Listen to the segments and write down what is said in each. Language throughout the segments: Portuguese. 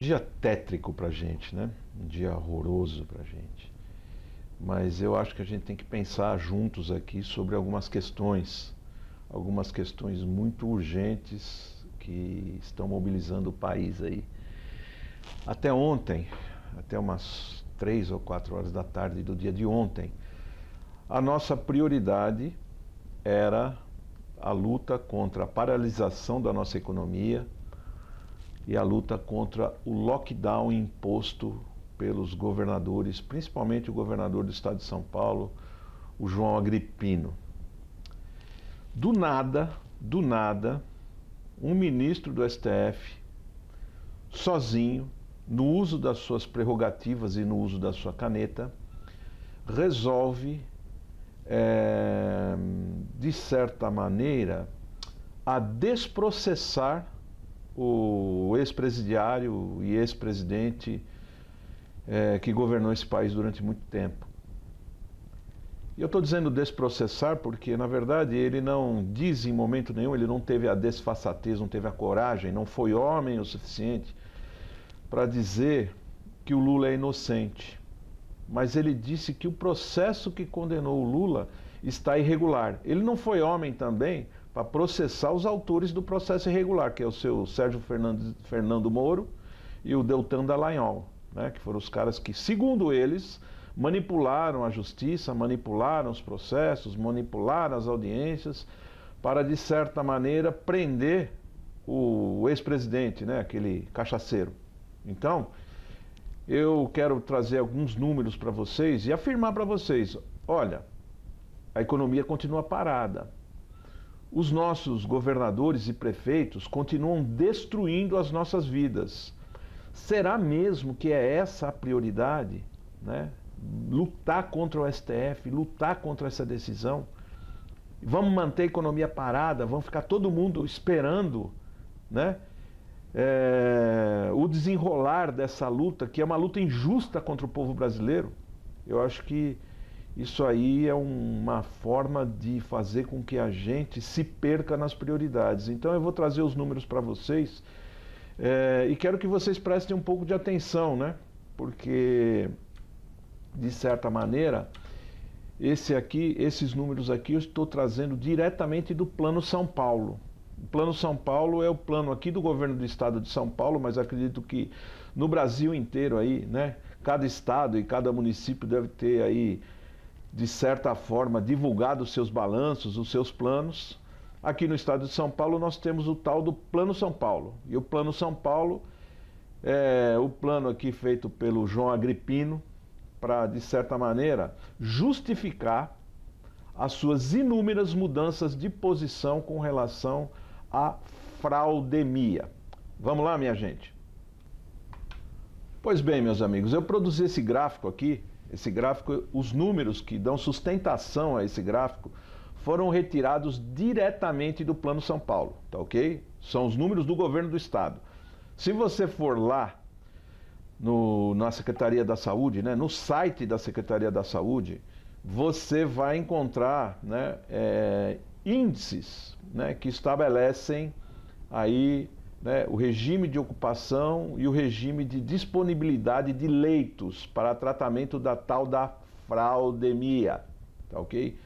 Dia tétrico para a gente, né? Um dia horroroso para a gente. Mas eu acho que a gente tem que pensar juntos aqui sobre algumas questões muito urgentes que estão mobilizando o país aí. Até ontem, até umas 3 ou 4 horas da tarde do dia de ontem, a nossa prioridade era a luta contra a paralisação da nossa economia e a luta contra o lockdown imposto pelos governadores, principalmente o governador do estado de São Paulo, o João Agripino. Do nada, um ministro do STF, sozinho, no uso das suas prerrogativas e no uso da sua caneta, resolve, de certa maneira, a desprocessar o ex-presidiário e ex-presidente que governou esse país durante muito tempo. E eu estou dizendo desprocessar porque, na verdade, ele não diz em momento nenhum, ele não teve a desfaçatez, não teve a coragem, não foi homem o suficiente para dizer que o Lula é inocente. Mas ele disse que o processo que condenou o Lula está irregular. Ele não foi homem também para processar os autores do processo irregular, que é o seu Sérgio Fernando Moro e o Deltan Dallagnol, né, que foram os caras que, segundo eles, manipularam a justiça, manipularam os processos, manipularam as audiências para, de certa maneira, prender o ex-presidente, né, aquele cachaceiro. Então, eu quero trazer alguns números para vocês e afirmar para vocês, olha, a economia continua parada. Os nossos governadores e prefeitos continuam destruindo as nossas vidas. Será mesmo que é essa a prioridade, né? Lutar contra o STF, lutar contra essa decisão? Vamos manter a economia parada, vamos ficar todo mundo esperando, né? O desenrolar dessa luta, que é uma luta injusta contra o povo brasileiro. Eu acho que isso aí é uma forma de fazer com que a gente se perca nas prioridades. Então eu vou trazer os números para vocês e quero que vocês prestem um pouco de atenção, né? Porque, de certa maneira, esses números aqui eu estou trazendo diretamente do Plano São Paulo. O Plano São Paulo é o plano aqui do governo do estado de São Paulo, mas acredito que no Brasil inteiro aí, né? Cada estado e cada município deve ter aí, de certa forma, divulgado os seus balanços, os seus planos. Aqui no estado de São Paulo nós temos o tal do Plano São Paulo. E o Plano São Paulo é o plano aqui feito pelo João Agripino para, de certa maneira, justificar as suas inúmeras mudanças de posição com relação à fraudemia. Vamos lá, minha gente? Pois bem, meus amigos, eu produzi esse gráfico aqui. Esse gráfico, os números que dão sustentação a esse gráfico foram retirados diretamente do Plano São Paulo, tá ok? São os números do governo do estado. Se você for lá na Secretaria da Saúde, né, no site da Secretaria da Saúde, você vai encontrar, né, índices, né, que estabelecem aí, né, o regime de ocupação e o regime de disponibilidade de leitos para tratamento da tal da fraudemia, tá ok?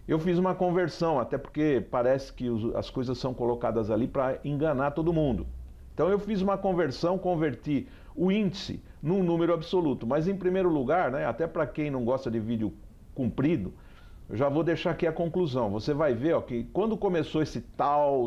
Eu fiz uma conversão, até porque parece que as coisas são colocadas ali para enganar todo mundo. Então eu fiz uma conversão, converti o índice num número absoluto, mas em primeiro lugar, né, até para quem não gosta de vídeo comprido, eu já vou deixar aqui a conclusão. Você vai ver, ó, que quando começou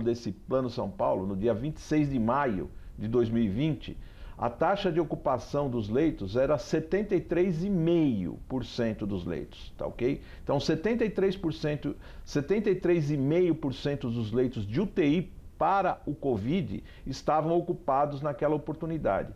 desse Plano São Paulo, no dia 26 de maio de 2020, a taxa de ocupação dos leitos era 73,5% dos leitos, tá ok? Então 73,5% dos leitos de UTI para o Covid estavam ocupados naquela oportunidade.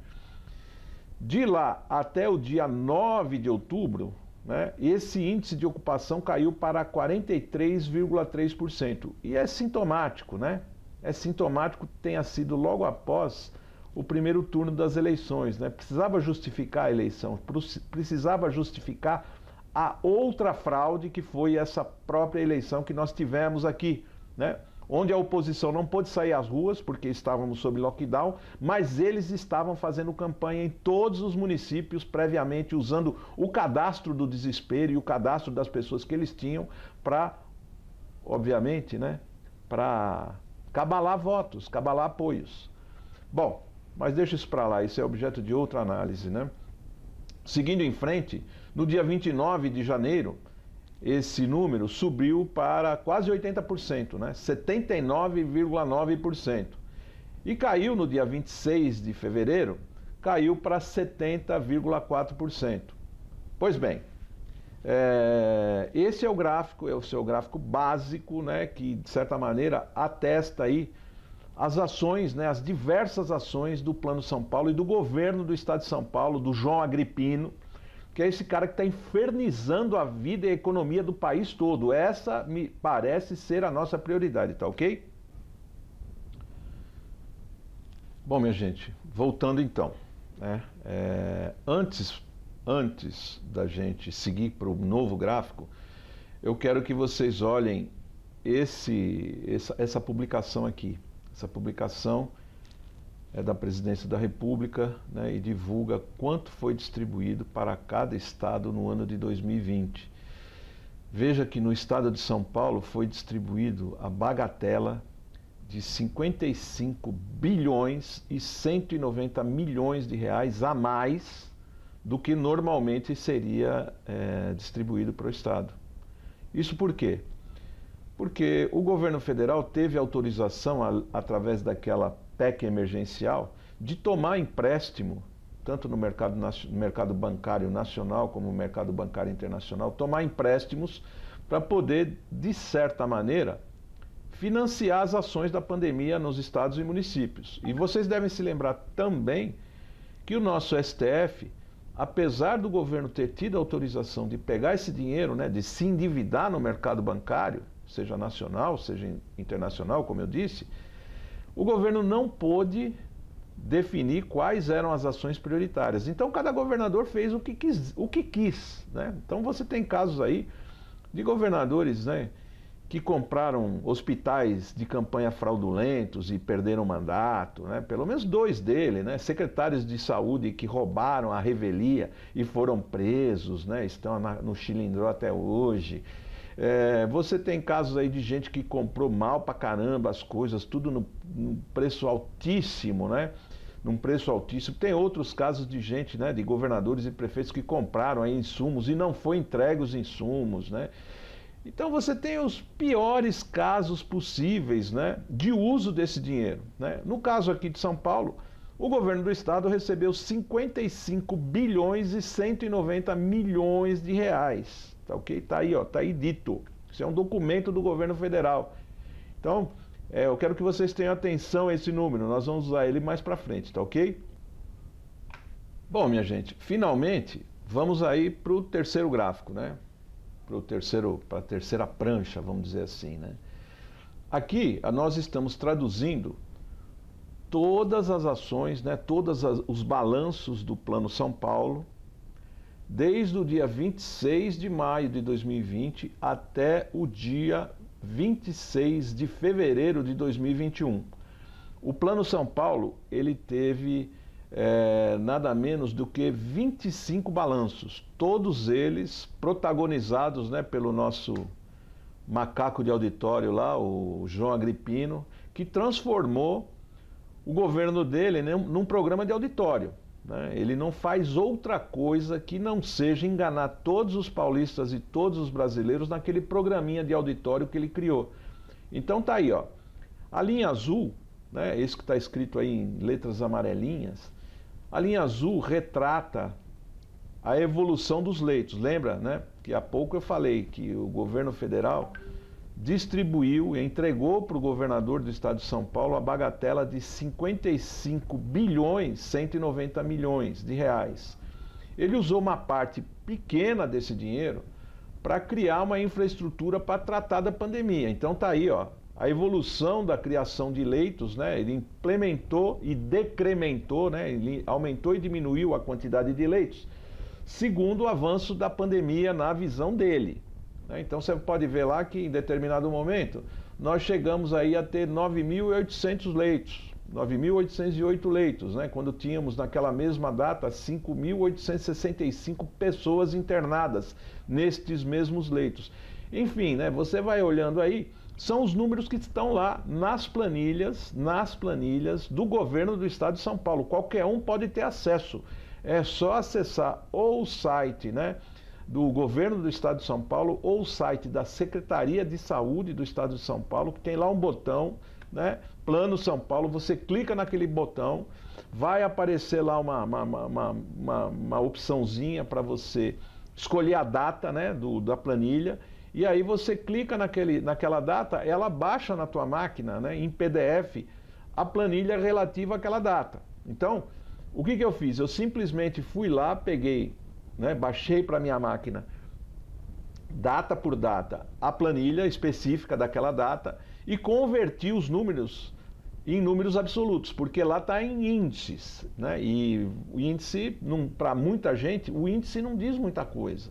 De lá até o dia 9 de outubro, né, esse índice de ocupação caiu para 43,3%. E é sintomático, né? É sintomático que tenha sido logo após o primeiro turno das eleições, né? Precisava justificar a eleição, precisava justificar a outra fraude que foi essa própria eleição que nós tivemos aqui, né? onde a oposição não pôde sair às ruas porque estávamos sob lockdown, mas eles estavam fazendo campanha em todos os municípios previamente, usando o cadastro do desespero e o cadastro das pessoas que eles tinham para, obviamente, né, para cabalar votos, cabalar apoios. Bom, mas deixa isso para lá, isso é objeto de outra análise, né? Seguindo em frente, no dia 29 de janeiro, esse número subiu para quase 80%, né? 79,9%. E caiu no dia 26 de fevereiro, caiu para 70,4%. Pois bem, esse é o seu gráfico básico, né? Que de certa maneira atesta aí as ações, né? As diversas ações do Plano São Paulo e do governo do estado de São Paulo, do João Agripino, que é esse cara que está infernizando a vida e a economia do país todo. Essa me parece ser a nossa prioridade, tá ok? Bom, minha gente, voltando então, né? Antes da gente seguir para o novo gráfico, eu quero que vocês olhem essa publicação aqui. Essa publicação é da Presidência da República, né, e divulga quanto foi distribuído para cada estado no ano de 2020. Veja que no estado de São Paulo foi distribuído a bagatela de 55 bilhões e 190 milhões de reais a mais do que normalmente seria distribuído para o estado. Isso por quê? Porque o governo federal teve autorização, através daquela PEC emergencial, de tomar empréstimo, tanto no mercado bancário nacional como no mercado bancário internacional, tomar empréstimos para poder, de certa maneira, financiar as ações da pandemia nos estados e municípios. E vocês devem se lembrar também que o nosso STF, apesar do governo ter tido a autorização de pegar esse dinheiro, né, de se endividar no mercado bancário, seja nacional, seja internacional, como eu disse, o governo não pôde definir quais eram as ações prioritárias. Então, cada governador fez o que quis, né? Então, você tem casos aí de governadores, né, que compraram hospitais de campanha fraudulentos e perderam o mandato, né? Pelo menos 2 deles, né? Secretários de saúde que roubaram a revelia e foram presos, né? Estão no Chilindró até hoje. Você tem casos aí de gente que comprou mal pra caramba as coisas, tudo num preço altíssimo, né? Num preço altíssimo. Tem outros casos de gente, né, de governadores e prefeitos que compraram aí insumos e não foi entregue os insumos, né? Então você tem os piores casos possíveis, né, de uso desse dinheiro, né? No caso aqui de São Paulo, o governo do estado recebeu 55 bilhões e 190 milhões de reais. Tá ok? Tá aí, ó, tá aí dito. Isso é um documento do governo federal. Então, eu quero que vocês tenham atenção a esse número. Nós vamos usar ele mais pra frente, tá ok? Bom, minha gente, finalmente, vamos aí pro terceiro gráfico, né? Para a terceira prancha, vamos dizer assim, né? Aqui, nós estamos traduzindo todas as ações, né? Todos os balanços do Plano São Paulo, desde o dia 26 de maio de 2020 até o dia 26 de fevereiro de 2021. O Plano São Paulo, ele teve nada menos do que 25 balanços, todos eles protagonizados, né, pelo nosso macaco de auditório lá, o João Agripino, que transformou o governo dele, né, num programa de auditório. Ele não faz outra coisa que não seja enganar todos os paulistas e todos os brasileiros naquele programinha de auditório que ele criou. Então tá aí, ó. A linha azul, né, esse que está escrito aí em letras amarelinhas, a linha azul retrata a evolução dos leitos. Lembra, né, que há pouco eu falei que o governo federal distribuiu e entregou para o governador do estado de São Paulo a bagatela de 55 bilhões 190 milhões de reais. Ele usou uma parte pequena desse dinheiro para criar uma infraestrutura para tratar da pandemia. Então tá aí, ó, a evolução da criação de leitos, né? Ele implementou e decrementou, né? Ele aumentou e diminuiu a quantidade de leitos, segundo o avanço da pandemia na visão dele. né? Então você pode ver lá que em determinado momento nós chegamos aí a ter 9.800 leitos, 9.808 leitos, né? Quando tínhamos naquela mesma data 5.865 pessoas internadas nestes mesmos leitos. Enfim, né? Você vai olhando aí, são os números que estão lá nas planilhas do governo do estado de São Paulo. Qualquer um pode ter acesso. É só acessar ou o site, né, do governo do estado de São Paulo ou o site da Secretaria de Saúde do estado de São Paulo, que tem lá um botão, né, Plano São Paulo. Você clica naquele botão, vai aparecer lá uma opçãozinha para você escolher a data, né, da planilha. E aí você clica naquela data, ela baixa na tua máquina, né, em PDF, a planilha relativa àquela data. Então, o que eu fiz? Eu simplesmente fui lá, peguei, né, baixei para minha máquina, data por data, a planilha específica daquela data e converti os números em números absolutos, porque lá está em índices, né? E o índice, para muita gente, o índice não diz muita coisa.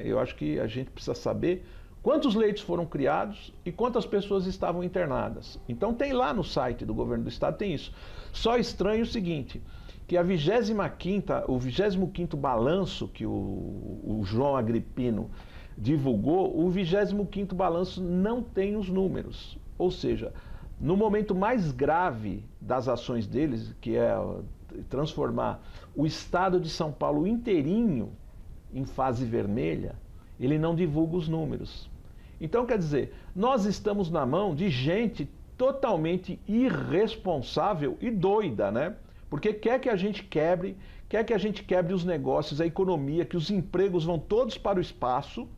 Eu acho que a gente precisa saber quantos leitos foram criados e quantas pessoas estavam internadas. Então tem lá no site do governo do estado, tem isso. Só estranho o seguinte, que o 25º balanço que o João Agripino divulgou, o 25º balanço não tem os números. Ou seja, no momento mais grave das ações deles, que é transformar o estado de São Paulo inteirinho em fase vermelha, ele não divulga os números. Então, quer dizer, nós estamos na mão de gente totalmente irresponsável e doida, né? Porque quer que a gente quebre os negócios, a economia, que os empregos vão todos para o espaço,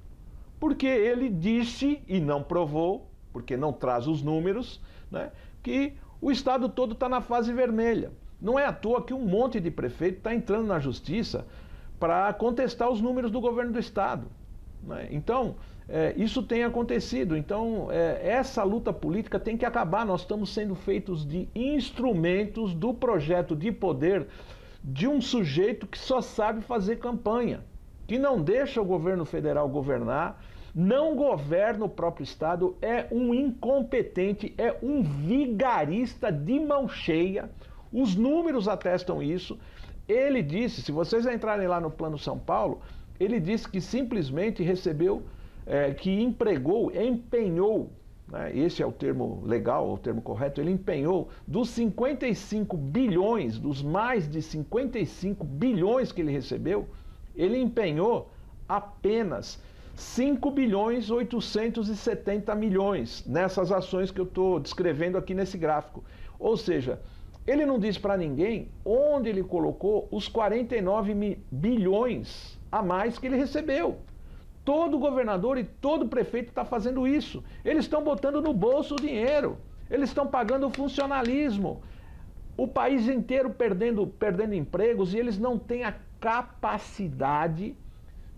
porque ele disse e não provou, porque não traz os números, né, que o estado todo está na fase vermelha. Não é à toa que um monte de prefeito está entrando na justiça para contestar os números do governo do estado, né? Então, isso tem acontecido. Então, essa luta política tem que acabar. Nós estamos sendo feitos de instrumentos do projeto de poder de um sujeito que só sabe fazer campanha, que não deixa o governo federal governar, não governa o próprio estado, é um incompetente, é um vigarista de mão cheia. Os números atestam isso. Ele disse, se vocês entrarem lá no Plano São Paulo, ele disse que simplesmente recebeu, que empenhou, né, esse é o termo legal, o termo correto, ele empenhou dos 55 bilhões, dos mais de 55 bilhões que ele recebeu, ele empenhou apenas 5 bilhões 870 milhões nessas ações que eu estou descrevendo aqui nesse gráfico. Ou seja, ele não disse para ninguém onde ele colocou os 49 bilhões a mais que ele recebeu. Todo governador e todo prefeito está fazendo isso. Eles estão botando no bolso o dinheiro. Eles estão pagando o funcionalismo. O país inteiro perdendo empregos e eles não têm a capacidade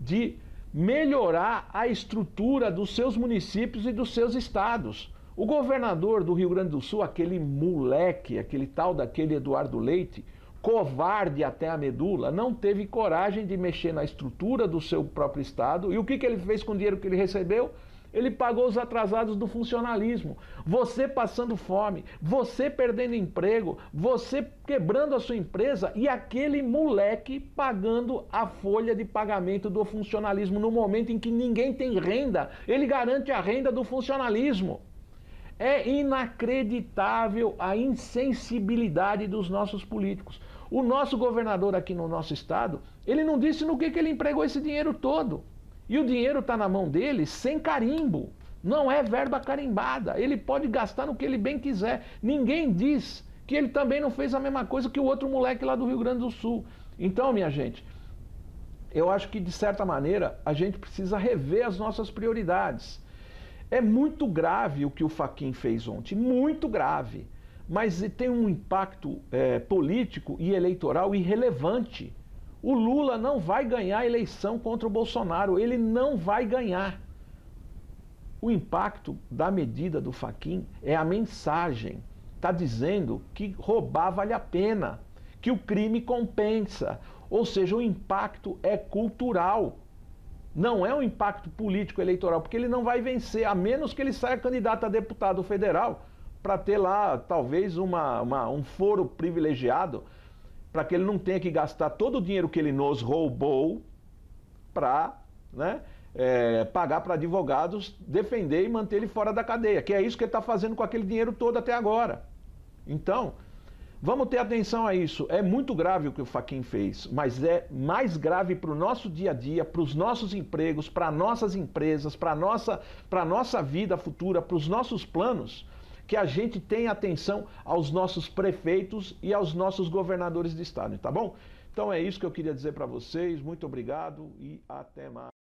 de melhorar a estrutura dos seus municípios e dos seus estados. O governador do Rio Grande do Sul, aquele moleque, aquele tal daquele Eduardo Leite, covarde até a medula, não teve coragem de mexer na estrutura do seu próprio estado. E o que ele fez com o dinheiro que ele recebeu? Ele pagou os atrasados do funcionalismo. Você passando fome, você perdendo emprego, você quebrando a sua empresa e aquele moleque pagando a folha de pagamento do funcionalismo no momento em que ninguém tem renda. Ele garante a renda do funcionalismo. É inacreditável a insensibilidade dos nossos políticos. O nosso governador aqui no nosso estado, ele não disse no que ele empregou esse dinheiro todo. E o dinheiro está na mão dele sem carimbo. Não é verba carimbada. Ele pode gastar no que ele bem quiser. Ninguém diz que ele também não fez a mesma coisa que o outro moleque lá do Rio Grande do Sul. Então, minha gente, eu acho que de certa maneira a gente precisa rever as nossas prioridades. É muito grave o que o Fachin fez ontem, muito grave, mas tem um impacto político e eleitoral irrelevante. O Lula não vai ganhar a eleição contra o Bolsonaro, ele não vai ganhar. O impacto da medida do Fachin é a mensagem, está dizendo que roubar vale a pena, que o crime compensa, ou seja, o impacto é cultural. Não é um impacto político eleitoral, porque ele não vai vencer, a menos que ele saia candidato a deputado federal, para ter lá, talvez, um foro privilegiado, para que ele não tenha que gastar todo o dinheiro que ele nos roubou para, né, pagar para advogados defender e manter ele fora da cadeia, que é isso que ele está fazendo com aquele dinheiro todo até agora. Então, vamos ter atenção a isso. É muito grave o que o Fachin fez, mas é mais grave para o nosso dia a dia, para os nossos empregos, para nossas empresas, para a nossa vida futura, para os nossos planos, que a gente tenha atenção aos nossos prefeitos e aos nossos governadores de estado, tá bom? Então é isso que eu queria dizer para vocês. Muito obrigado e até mais.